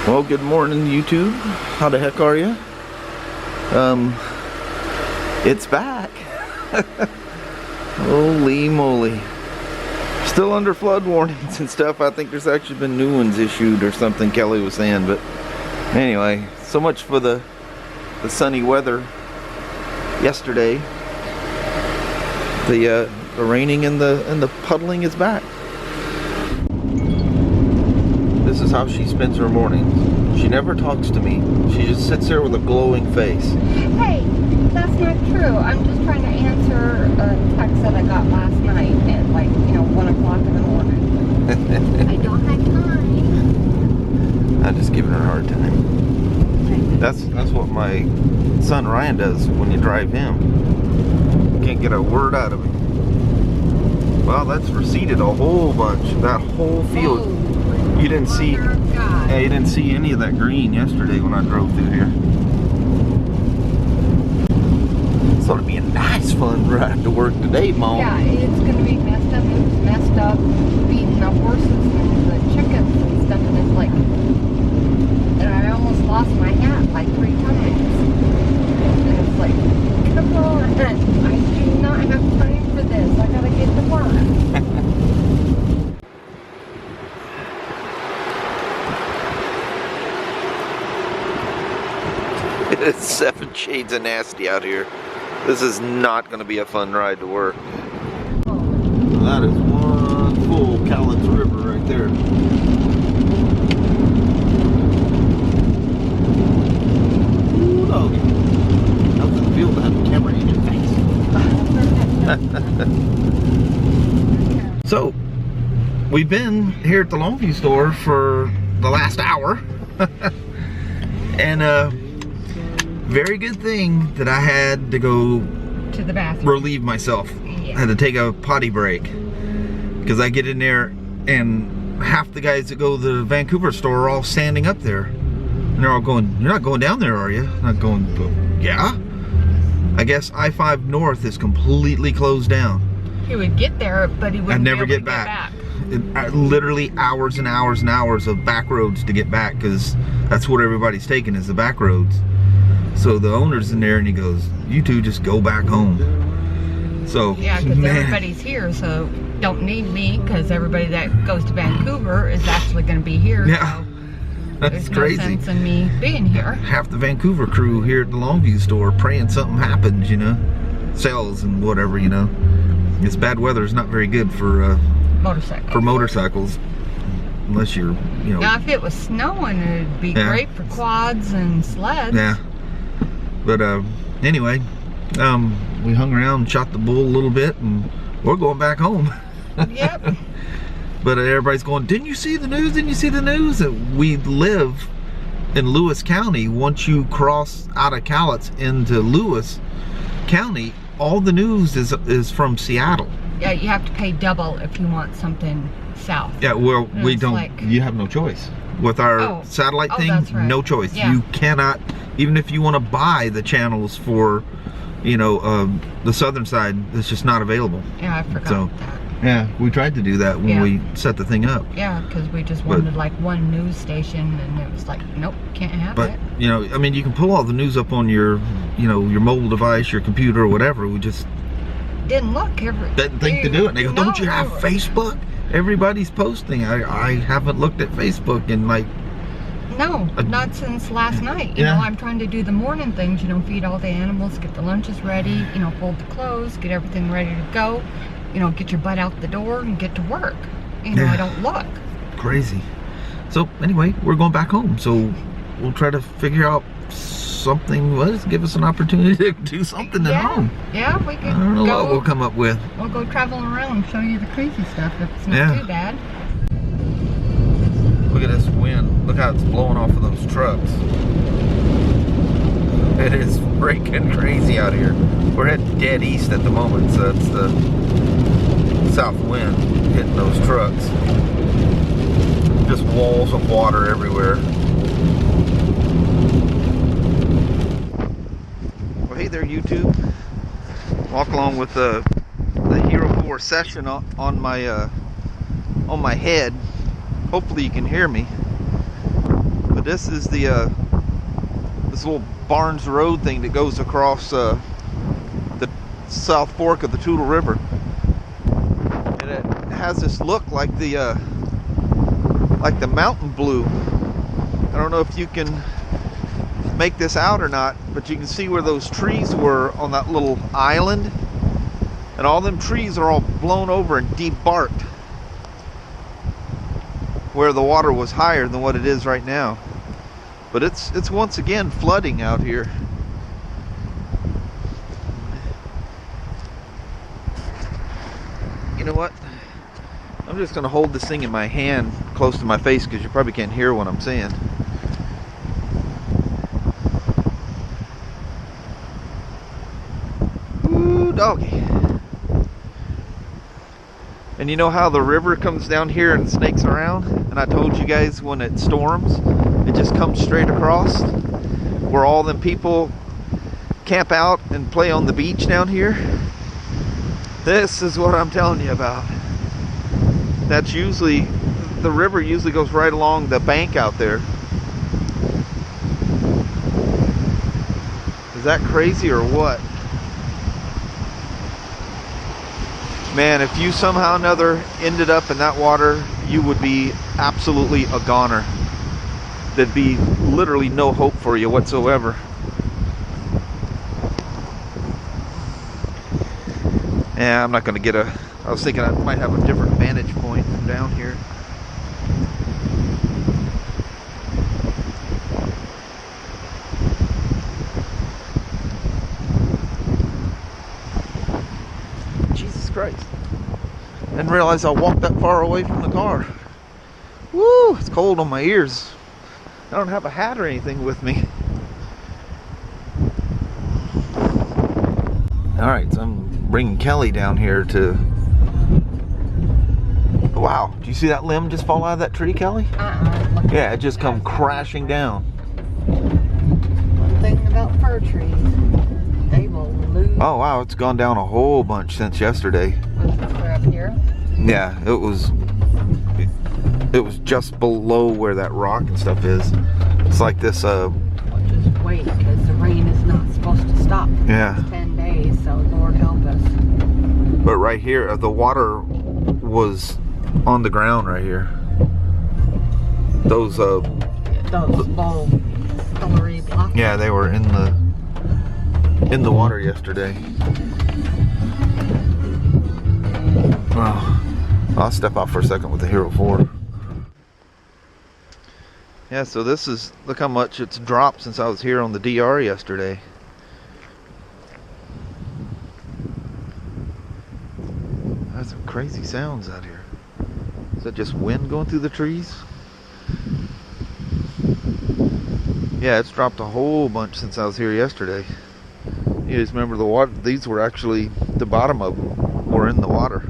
Well, good morning, YouTube. How the heck are you? It's back. Holy moly. Still under flood warnings and stuff. I think there's actually been new ones issued or something, Kelly was saying. But anyway, so much for the sunny weather yesterday. The raining and the puddling is back. This is how she spends her mornings. She never talks to me. She just sits there with a glowing face. Hey, that's not true. I'm just trying to answer a text that I got last night at 1 o'clock in the morning. I don't have time. I'm just giving her a hard time. That's what my son Ryan does when you drive him. Can't get a word out of him. Well, that's receded a whole bunch. That whole field. Oh. You didn't see, yeah, you didn't see any of that green yesterday when I drove through here. It's going to be a nice, fun ride to work today, Mom. Yeah, it's going to be messed up. It was messed up feeding the horses and the chickens and stuff, and it's like, and I almost lost my hat like 3 times. And it's like, come on, I do not have time for this. I got to get to work. It's 7 shades of nasty out here. This is not going to be a fun ride to work. That is one full Cowlitz River right there. Ooh, doggy. How does it feel to have a camera in your face? So, we've been here at the Longview store for the last hour. And, very good thing that I had to go to the bathroom, relieve myself. Yeah. I had to take a potty break because I get in there and half the guys that go to the Vancouver store are all standing up there and they're all going, "You're not going down there, are you?" I'm not going, "Yeah." I guess I-5 North is completely closed down. He would get there, but he wouldn't never be able get to back. back. Literally hours and hours and hours of back roads to get back because that's what everybody's taking is the back roads. So the owner's in there and he goes, "You two just go back home." So yeah, because everybody's here, so don't need me because everybody that goes to Vancouver is actually going to be here. Yeah, so that's there's crazy. No sense in me being here. Half the Vancouver crew here at the Longview store praying something happens, you know, sales and whatever, you know. This bad weather is not very good for motorcycles. Unless you're, you know. Now, if it was snowing, it'd be great for quads and sleds. Yeah. But anyway, we hung around and shot the bull a little bit, and we're going back home. Yep. But everybody's going, "Didn't you see the news? Didn't you see the news?" We live in Lewis County. Once you cross out of Cowlitz into Lewis County, all the news is from Seattle. Yeah, you have to pay double if you want something south. Yeah, well, and we don't. You have no choice with our satellite thing. That's right. No choice. Yeah. You cannot, even if you want to buy the channels for, you know, the southern side, it's just not available. Yeah, I forgot that. Yeah, we tried to do that when we set the thing up. Yeah, because we just wanted like one news station, and it was like, nope, can't have it. But you know, I mean, you can pull all the news up on your, you know, your mobile device, your computer, or whatever. We just didn't look didn't think to do it. And they go, "Don't you have Facebook? Everybody's posting." I haven't looked at Facebook in like. No, not since last night. You know, I'm trying to do the morning things, you know, feed all the animals, get the lunches ready, you know, fold the clothes, get everything ready to go, you know, get your butt out the door and get to work. You know, I don't look. Crazy. So anyway, we're going back home. So we'll try to figure out something. Well, just give us an opportunity to do something at home. Yeah, we can. I don't know what we'll come up with. We'll go traveling around and show you the crazy stuff if it's not too bad. Look at this wind. Look how it's blowing off of those trucks. It is freaking crazy out here. We're heading dead east at the moment, so that's the south wind hitting those trucks. Just walls of water everywhere. Well, hey there, YouTube. Walk along with the Hero 4 session on my head. Hopefully you can hear me. But this is the this little Barnes Road thing that goes across the South Fork of the Toutle River, and it has this look like the mountain blue. I don't know if you can make this out or not, but you can see where those trees were on that little island, and all them trees are all blown over and debarked where the water was higher than what it is right now. But it's once again flooding out here. You know what? I'm just gonna hold this thing in my hand close to my face because you probably can't hear what I'm saying. Ooh, doggy. And you know how the river comes down here and snakes around? And I told you guys when it storms, it just comes straight across where all them people camp out and play on the beach down here. This is what I'm telling you about. That's usually, the river usually goes right along the bank out there. Is that crazy or what? Man, if you somehow or another ended up in that water, you would be absolutely a goner. There'd be literally no hope for you whatsoever. Yeah, I'm not going to get a... I was thinking I might have a different vantage point from down here. Jesus Christ. Didn't realize I walked that far away from the car. Woo, it's cold on my ears. I don't have a hat or anything with me. Alright, so I'm bringing Kelly down here to... Wow, do you see that limb just fall out of that tree, Kelly? Yeah, it just come crashing down. One thing about fir trees, they will lose. Oh wow, it's gone down a whole bunch since yesterday. Was this up here? Yeah, it was just below where that rock and stuff is. It's like this Well, just wait, because the rain is not supposed to stop for the next 10 days, so Lord help us. But right here, the water was on the ground right here. Those bowl colory blocks. Yeah, they were in the water yesterday. Well, I'll step out for a second with the Hero 4. Yeah, so this is, look how much it's dropped since I was here on the DR yesterday. That's some crazy sounds out here. Is that just wind going through the trees? Yeah, it's dropped a whole bunch since I was here yesterday. You just remember the water, these were actually, the bottom of them were in the water.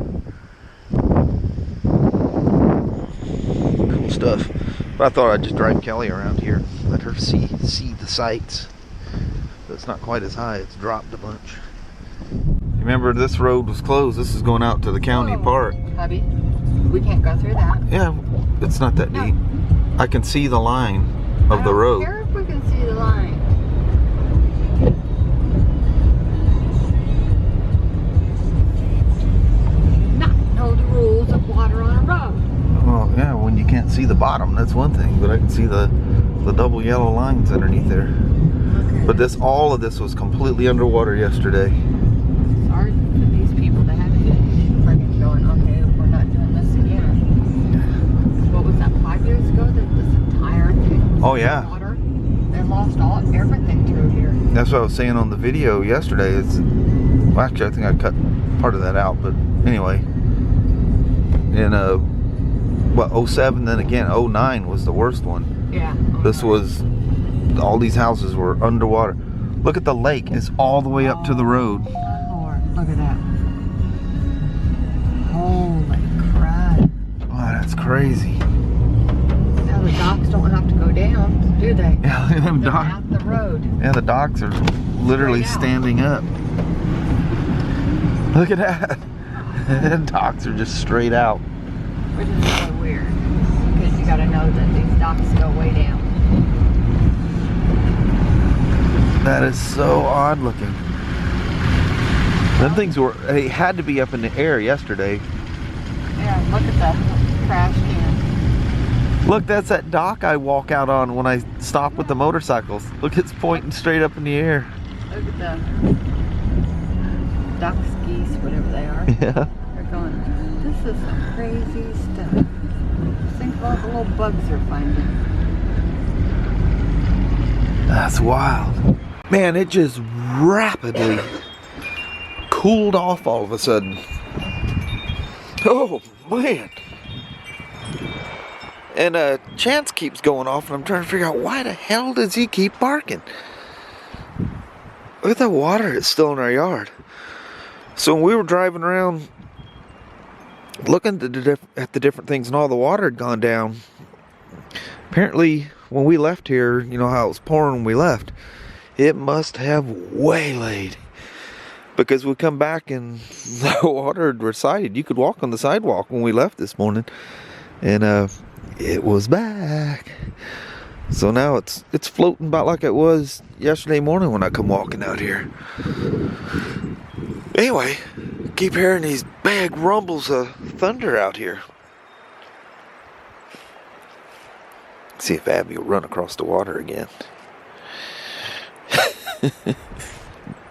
Cool stuff. But I thought I'd just drive Kelly around here, let her see the sights. But it's not quite as high, it's dropped a bunch. Remember, this road was closed. This is going out to the county park. Hubby, we can't go through that. Yeah, it's not that deep. I can see the line of the road. I don't care if we can see the line. Not know the rules of water on a road. Well, yeah, when you can't see the bottom, that's one thing. But I can see the double yellow lines underneath there. Okay. But all of this was completely underwater yesterday. Sorry for these people that had to get friggin' going, okay, we're not doing this again. What was that, 5 years ago that this entire thing was water? They lost everything through here. That's what I was saying on the video yesterday. Well, actually, I think I cut part of that out, but anyway. In 07, then again 09 was the worst one. Yeah. This was, all these houses were underwater. Look at the lake, it's all the way up to the road. Lord, look at that. Holy crap. Wow, that's crazy. Now the docks don't have to go down, do they? Yeah, them docks. Out the road. Yeah, the docks are literally standing up. Look at that. The docks are just straight out. Which is so weird. Because you gotta know that these docks go way down. That is so odd looking. Them things they had to be up in the air yesterday. Yeah, look at the trash can. Look, that's that dock I walk out on when I stop with the motorcycles. Look, it's pointing straight up in the air. Look at the ducks, geese, whatever they are. Yeah. They're going, this is some crazy stuff. Think of all the little bugs they're finding. That's wild. Man, it just rapidly cooled off all of a sudden. Oh, man. And Chance keeps going off, and I'm trying to figure out why the hell does he keep barking? Look at the water that's still in our yard. So when we were driving around looking at the different things and all the water had gone down, apparently when we left here, you know how it was pouring when we left, it must have waylaid. Because we come back and the water had receded. You could walk on the sidewalk when we left this morning. And it was back. So now it's floating about like it was yesterday morning when I come walking out here. Anyway, keep hearing these big rumbles of thunder out here. See if Abby will run across the water again.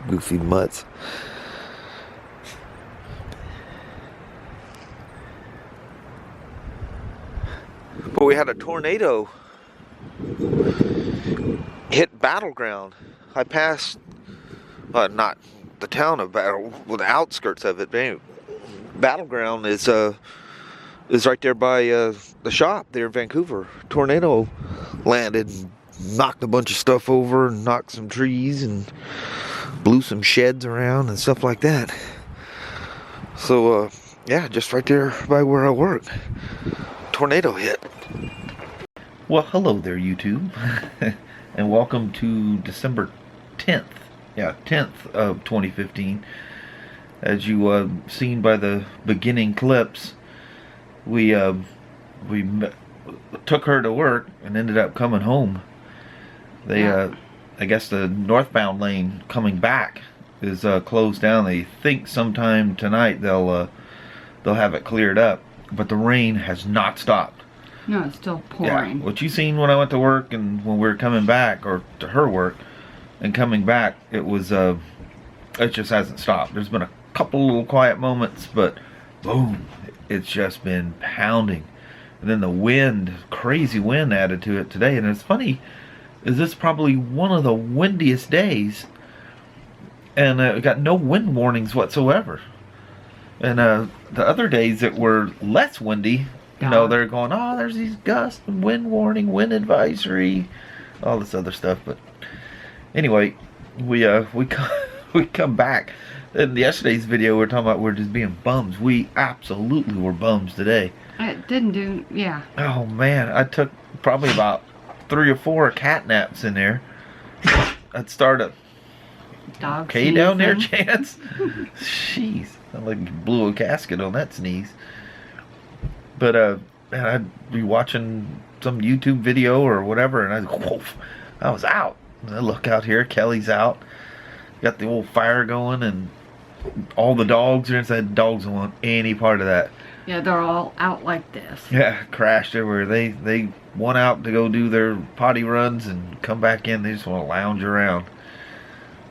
Goofy mutts. But we had a tornado hit Battleground. I passed, not the town of Battle, well, the outskirts of it. But anyway, Battleground is right there by the shop there in Vancouver. Tornado landed, and knocked a bunch of stuff over, and knocked some trees, and blew some sheds around and stuff like that. So yeah, just right there by where I work, tornado hit. Well, hello there, YouTube, and welcome to December 10th. Yeah, 10th of 2015. As you seen by the beginning clips, we took her to work and ended up coming home. They I guess the northbound lane coming back is closed down. They think sometime tonight they'll have it cleared up, but the rain has not stopped. No, it's still pouring. Yeah, what you seen when I went to work and when we were coming back, or to her work and coming back, it was it just hasn't stopped. There's been a couple little quiet moments, but boom, it's just been pounding. And then the wind, crazy wind added to it today. And it's funny, is this probably one of the windiest days, and we got no wind warnings whatsoever. And the other days that were less windy, you know, they're going, oh, there's these gusts, wind warning, wind advisory, all this other stuff. But anyway, we come back. In yesterday's video, we were talking about we're just being bums. We absolutely were bums today. It didn't do, yeah. Oh man, I took probably about 3 or 4 cat naps in there. I'd start a dog okay sneezing down there, Chance. Jeez, I like blew a gasket on that sneeze. But man, I'd be watching some YouTube video or whatever, and I'd go, woof, I was out. And I look out here, Kelly's out, got the old fire going, and all the dogs are inside. Dogs don't want any part of that. Yeah, they're all out like this. Yeah, crashed everywhere. They went out to go do their potty runs and come back in. They just want to lounge around.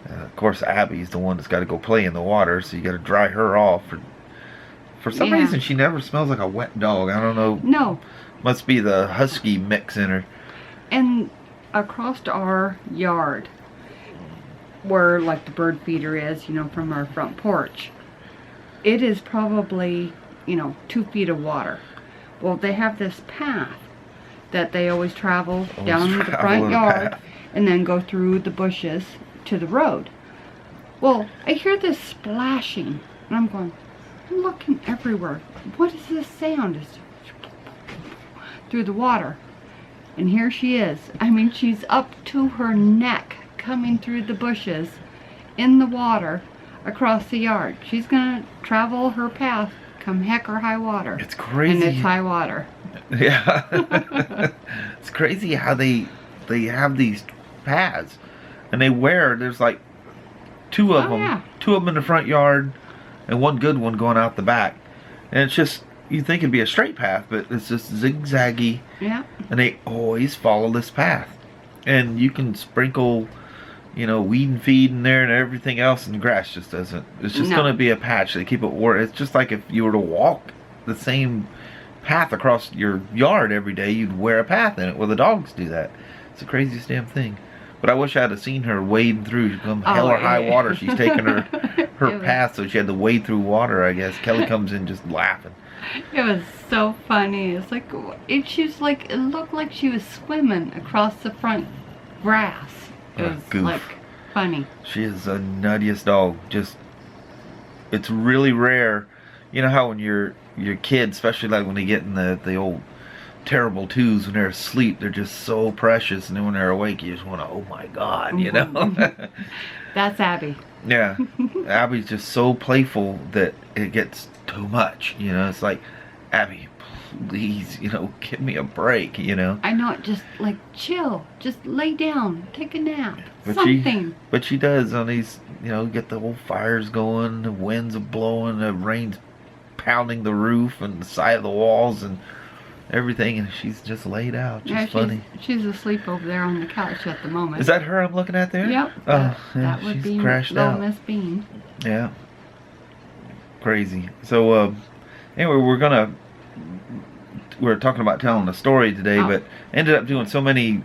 Of course, Abby's the one that's got to go play in the water, so you got to dry her off. For some reason, she never smells like a wet dog. I don't know. No. Must be the husky mix in her. And across our yard, where like the bird feeder is, you know, from our front porch, it is probably, you know, 2 feet of water. Well, they have this path that they always travel down the front yard and then go through the bushes to the road. Well, I hear this splashing, and I'm going, I'm looking everywhere. What is this sound? It's through the water. And here she is. I mean, she's up to her neck coming through the bushes in the water across the yard. She's gonna travel her path come heck or high water. It's crazy. And it's high water. Yeah. It's crazy how they have these paths. and there's like two of them, yeah. two of them in the front yard, and one good one going out the back. And it's just, you think it'd be a straight path, but it's just zigzaggy. Yeah. And they always follow this path. And you can sprinkle, you know, weed and feed in there and everything else, and the grass just doesn't. It's just going to be a patch. They keep it It's just like if you were to walk the same path across your yard every day, you'd wear a path in it. Well, the dogs do that. It's the craziest damn thing. But I wish I had seen her wading through. Come hell or high water, she's taking her path, so she had to wade through water, I guess. Kelly comes in just laughing. It was so funny. It's like, it looked like she was swimming across the front grass. It was goof. like funny. She is the nuttiest dog. Just, it's really rare. You know how when your kids, especially like when they get in the old terrible twos, when they're asleep, they're just so precious, and then when they're awake, you just want to, oh my God, you know. That's Abby. Yeah, Abby's just so playful that it gets too much. You know, it's like, Abby, please, you know, give me a break. You know. I know it. Just like chill, just lay down, take a nap, but something. But she does on these. You know, get the whole fires going, the winds are blowing, the rain's pounding the roof and the side of the walls and everything, and she's just laid out. She's funny. She's asleep over there on the couch at the moment. Is that her I'm looking at there? Yep. Oh, that would she's be crashed little out. Miss Bean. Yeah. Crazy. So, anyway, we're talking about telling a story today, but ended up doing so many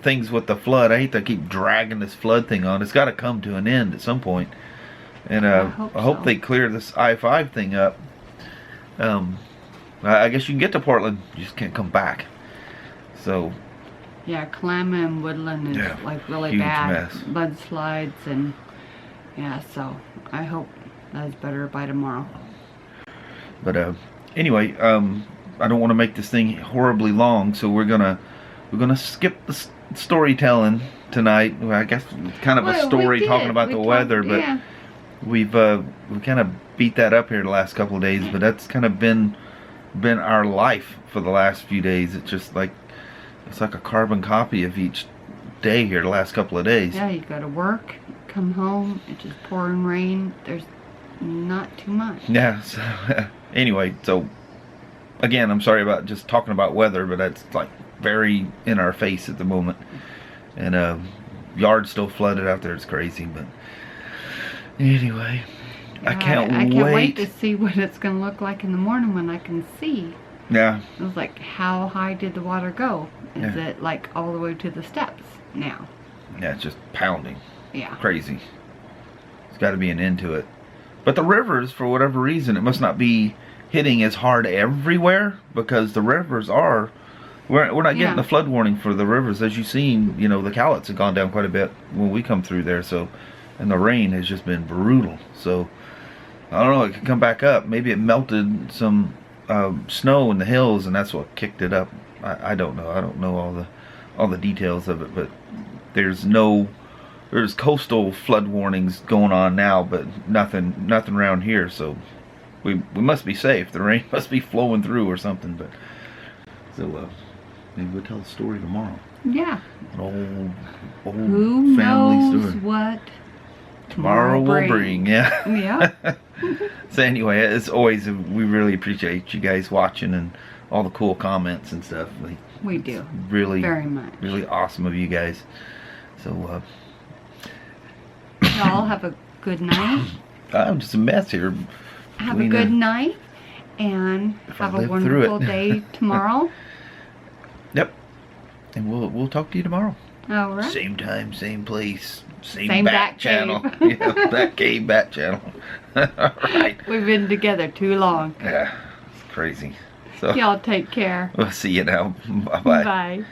things with the flood. I hate to keep dragging this flood thing on. It's got to come to an end at some point. And I hope they clear this I-5 thing up. I guess you can get to Portland, you just can't come back. So yeah, Klamath and Woodland is like really huge bad. mess. Mudslides and yeah, so I hope that's better by tomorrow. But anyway, I don't want to make this thing horribly long, so we're gonna skip the storytelling tonight. Well, I guess kind of a story talking about the weather, but yeah. we kind of beat that up here the last couple of days. But that's kind of been our life for the last few days. It's just like it's like a carbon copy of each day here the last couple of days. Yeah, you go to work, come home, it's just pouring rain. There's not too much. Yeah. So, anyway, so again, I'm sorry about just talking about weather, but that's like very in our face at the moment. And yard's still flooded out there. It's crazy, but anyway, yeah, I can't wait to see what it's going to look like in the morning when I can see. Yeah. It was like, how high did the water go? Is it like all the way to the steps now? Yeah, it's just pounding. Yeah. Crazy. There's got to be an end to it. But the rivers, for whatever reason, it must not be hitting as hard everywhere, because the rivers are... We're not getting the flood warning for the rivers. As you've seen, you know, the Cowlitz have gone down quite a bit when we come through there. So, and the rain has just been brutal. So, I don't know, it could come back up. Maybe it melted some snow in the hills, and that's what kicked it up. I don't know. I don't know all the details of it, but there's coastal flood warnings going on now, but nothing around here. So we must be safe. The rain must be flowing through or something. But so maybe we'll tell the story tomorrow. Yeah. An old Who family knows story. what Tomorrow will bring. Yeah. Yeah. So anyway, as always, we really appreciate you guys watching and all the cool comments and stuff. We do. Really, very much. Really awesome of you guys. So, y'all have a good night. I'm just a mess here. Have a good night, and have a wonderful day tomorrow. Yep. And we'll talk to you tomorrow. All right. Same time, same place, same back channel. Yeah, back cave, back channel. All right. We've been together too long. Yeah, it's crazy. So y'all take care. we'll see you now. Bye-bye. Bye.